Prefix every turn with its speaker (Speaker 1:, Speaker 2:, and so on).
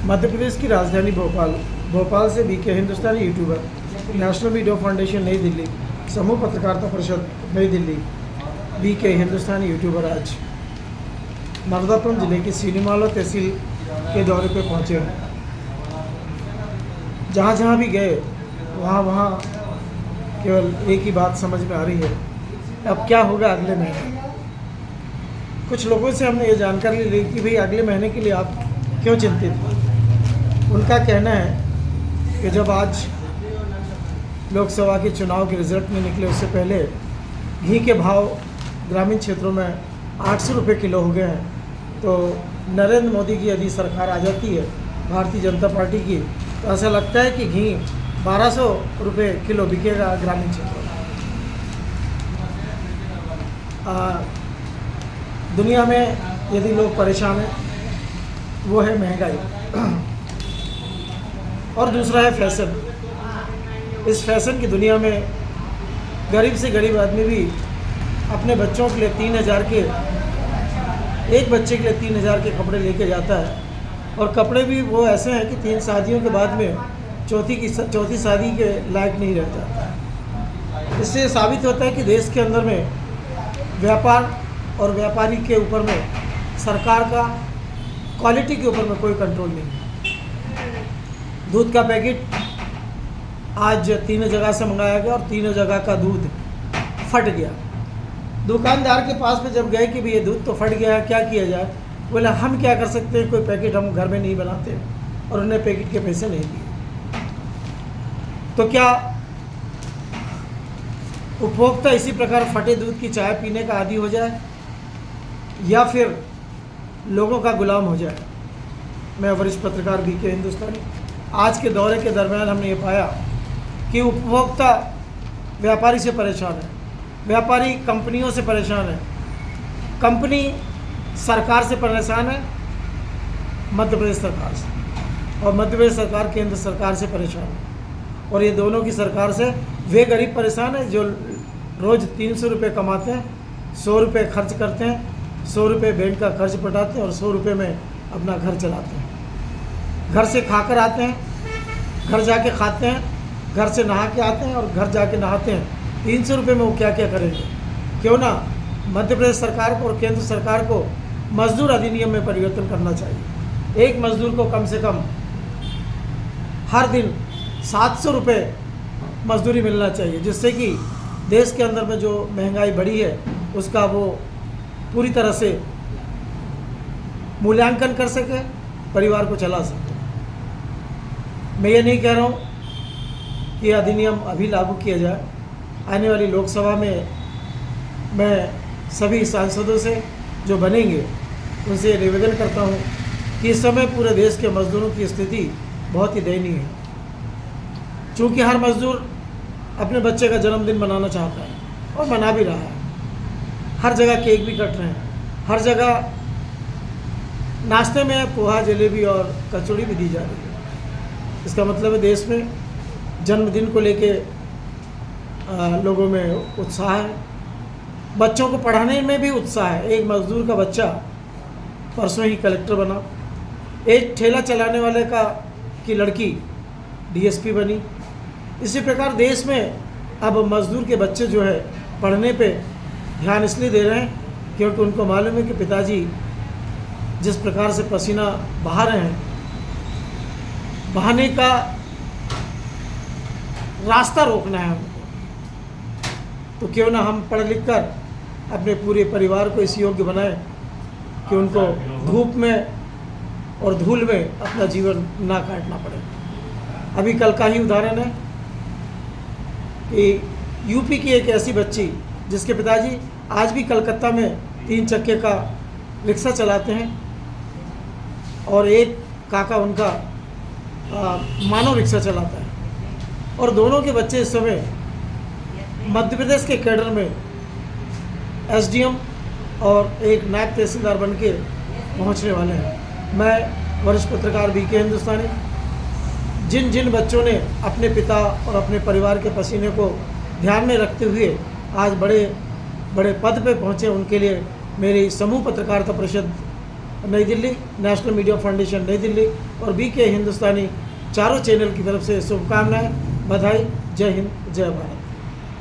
Speaker 1: मध्य प्रदेश की राजधानी भोपाल से बीके हिंदुस्तानी यूट्यूबर, नेशनल मीडिया फाउंडेशन नई दिल्ली, समूह पत्रकारिता परिषद नई दिल्ली, बीके हिंदुस्तानी यूट्यूबर आज नर्मदापुरम जिले की सीनीमाला तहसील के दौरे पे पहुंचे हैं। जहाँ जहाँ भी गए वहाँ केवल एक ही बात समझ में आ रही है, अब क्या होगा अगले महीने। कुछ लोगों से हमने ये जानकारी ली कि भाई अगले महीने के लिए आप क्यों चिंतित हैं। उनका कहना है कि जब आज लोकसभा के चुनाव के रिजल्ट में निकले उससे पहले घी के भाव ग्रामीण क्षेत्रों में 800 रुपये किलो हो गए हैं। तो नरेंद्र मोदी की यदि सरकार आ जाती है, भारतीय जनता पार्टी की, तो ऐसा लगता है कि घी 1200 रुपये किलो बिकेगा ग्रामीण क्षेत्रों में। दुनिया में यदि लोग परेशान हैं वो है महंगाई और दूसरा है फैशन। इस फैशन की दुनिया में गरीब से गरीब आदमी भी अपने बच्चों के लिए 3000 के, एक बच्चे के लिए 3000 के कपड़े लेके जाता है। और कपड़े भी वो ऐसे हैं कि 3 शादियों के बाद में चौथी शादी के लायक नहीं रह जाता। इससे साबित होता है कि देश के अंदर में व्यापार और व्यापारी के ऊपर में सरकार का क्वालिटी के ऊपर में कोई कंट्रोल नहीं है। दूध का पैकेट आज 3 जगह से मंगाया गया और 3 जगह का दूध फट गया। दुकानदार के पास में जब गए कि भाई ये दूध तो फट गया है, क्या किया जाए, बोले हम क्या कर सकते हैं, कोई पैकेट हम घर में नहीं बनाते, और उन्हें पैकेट के पैसे नहीं दिए। तो क्या उपभोक्ता इसी प्रकार फटे दूध की चाय पीने का आदी हो जाए या फिर लोगों का गुलाम हो जाए। मैं वरिष्ठ पत्रकार बीके हिंदुस्तानी, आज के दौरे के दरमियान हमने ये पाया कि उपभोक्ता व्यापारी से परेशान है, व्यापारी कंपनियों से परेशान है, कंपनी सरकार से परेशान है, मध्य प्रदेश सरकार से, और मध्य प्रदेश सरकार केंद्र सरकार से परेशान है। और ये दोनों की सरकार से वे गरीब परेशान है जो रोज़ 300 रुपये कमाते हैं, 100 रुपये खर्च करते हैं, 100 रुपये बैंक का खर्च पटाते हैं और 100 रुपये में अपना घर चलाते हैं। घर से खाकर आते हैं, घर जाके खाते हैं, घर से नहा के आते हैं और घर जाके नहाते हैं। 300 रुपये में वो क्या क्या करेंगे। क्यों ना मध्य प्रदेश सरकार को और केंद्र सरकार को मजदूर अधिनियम में परिवर्तन करना चाहिए। एक मजदूर को कम से कम हर दिन 700 रुपये मजदूरी मिलना चाहिए, जिससे कि देश के अंदर में जो महंगाई बढ़ी है उसका वो पूरी तरह से मूल्यांकन कर सके, परिवार को चला सके। मैं ये नहीं कह रहा हूँ कि अधिनियम अभी लागू किया जाए। आने वाली लोकसभा में मैं सभी सांसदों से जो बनेंगे उनसे निवेदन करता हूँ कि इस समय पूरे देश के मजदूरों की स्थिति बहुत ही दयनीय है। चूँकि हर मजदूर अपने बच्चे का जन्मदिन मनाना चाहता है और मना भी रहा है। हर जगह केक भी कट रहे हैं, हर जगह नाश्ते में पोहा, जलेबी और कचौड़ी भी दी जा रही है। इसका मतलब है देश में जन्मदिन को लेके लोगों में उत्साह है, बच्चों को पढ़ाने में भी उत्साह है। एक मजदूर का बच्चा परसों ही कलेक्टर बना, एक ठेला चलाने वाले की लड़की डीएसपी बनी। इसी प्रकार देश में अब मजदूर के बच्चे जो है पढ़ने पे ध्यान इसलिए दे रहे हैं क्योंकि उनको मालूम है कि पिताजी जिस प्रकार से पसीना बहा रहे हैं, बहाने का रास्ता रोकना है हमको। तो क्यों ना हम पढ़ लिख कर अपने पूरे परिवार को इस योग्य बनाएं कि उनको धूप में और धूल में अपना जीवन ना काटना पड़े। अभी कल का ही उदाहरण है कि यूपी की एक ऐसी बच्ची जिसके पिताजी आज भी कलकत्ता में 3 चक्के का रिक्शा चलाते हैं और एक काका उनका मानव रिक्शा चलाता है, और दोनों के बच्चे इस समय मध्य प्रदेश के कैडर में एसडीएम और एक नायब तहसीलदार बन के पहुँचने वाले हैं। मैं वरिष्ठ पत्रकार बीके हिंदुस्तानी, जिन जिन बच्चों ने अपने पिता और अपने परिवार के पसीने को ध्यान में रखते हुए आज बड़े बड़े पद पे पहुँचे, उनके लिए मेरी समूह पत्रकारिता परिषद नई दिल्ली, नेशनल मीडिया फाउंडेशन नई दिल्ली और BK हिंदुस्तानी चारों चैनल की तरफ से शुभकामनाएं, बधाई। जय हिंद, जय भारत।